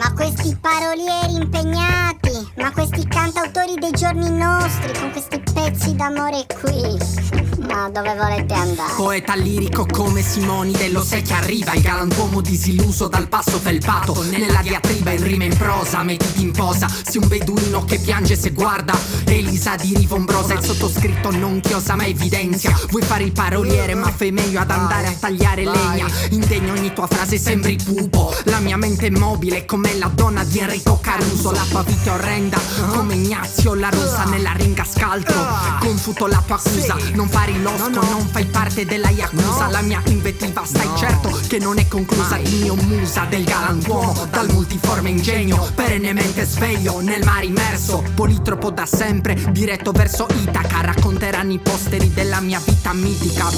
Ma questi parolieri impegnati, ma questi cantautori dei giorni nostri, con questi pezzi d'amore qui, ma dove volete andare? Poeta lirico come Simoni lo sai che arriva, il galantuomo disilluso dal passo felpato, nella diatriba in rima in prosa, mettiti in posa, sei un beduino che piange se guarda Elisa di Rivombrosa, il sottoscritto non chiosa ma evidenzia, vuoi fare il paroliere ma fai meglio ad andare a tagliare legna, indegno ogni tua frase sembri pupo, la mia mente è mobile come la donna di Enrico Caruso, la tua vita è orrenda come Ignazio La Rosa, nella ringa scaltro confuto la tua accusa, non fare il losco, non fai parte della Yakuza, la mia invettiva stai certo che non è conclusa, il mio musa del galantuomo dal multiforme ingegno, perennemente sveglio nel mare immerso, politropo da sempre diretto verso Itaca, racconteranno i posteri della mia vita mitica,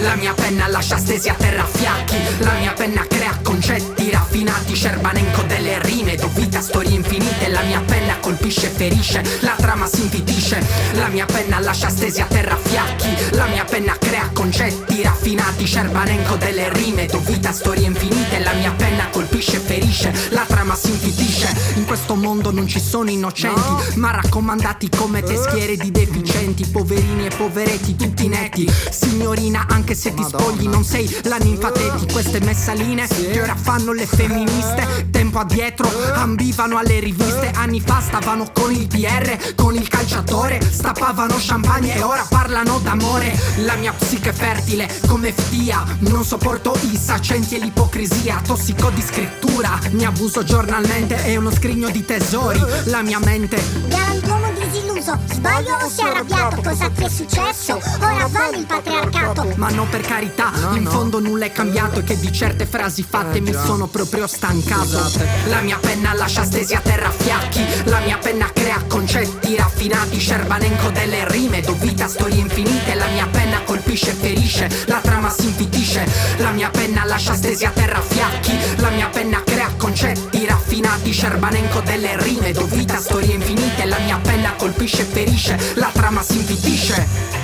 la mia penna lascia stesi a terra fiacchi, la mia penna crea concetti raffinati, Scerbanenko delle rime, do vita a storie infinite, la mia penna colpisce e ferisce, la trama si infitisce, la mia penna lascia stesi a terra fiacchi, la mia penna crea concetti raffinati, Scerbanenko delle rime, do vita a storie infinite, la mia penna colpisce e ferisce, la trama si infitisce, in questo mondo non ci sono innocenti, ma raccomandati come te schiere di deficienti, poverini e poveretti tutti netti, signorina anche se ti spogli non sei la ninfa Teti, queste messaline che ora fanno le femministe, tempo addietro ambivano alle riviste, anni fa stavano con il PR, con il calciatore, stappavano champagne e ora parlano d'amore, la mia psiche è fertile come Ftia, non sopporto i saccenti e l'ipocrisia, tossico di scrittura, ne abuso giornalmente, è uno scrigno di tesori, la mia mente. Galantuomo disilluso, sbaglio o sei arrabbiato? Cosa ti è successo? Ora valli il patriarcato. Ma no, per carità, in fondo nulla è cambiato, e che di certe frasi fatte mi sono proprio stancato. La mia penna lascia stesi a terra fiacchi, la mia penna crea concetti raffinati, Scerbanenko delle rime, do vita a storie infinite, la mia penna colpisce e ferisce, la trama si infitisce, la mia penna lascia stesi a terra fiacchi, la mia penna crea concetti raffinati, Scerbanenko delle rime, do vita a storie infinite, la mia penna colpisce e ferisce, la trama si infitisce.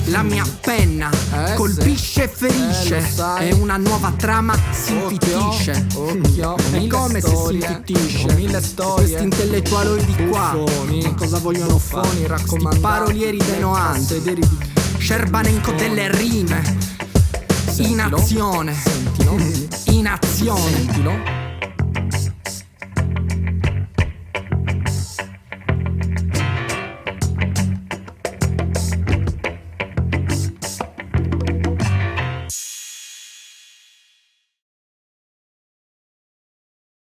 La mia penna colpisce e ferisce, e una nuova trama si infitisce. E come se si infitisce? Questi intellettuali di qua cosa vogliono fare? Questi parolieri dei 90, Scerbanenko delle rime, in azione, in azione.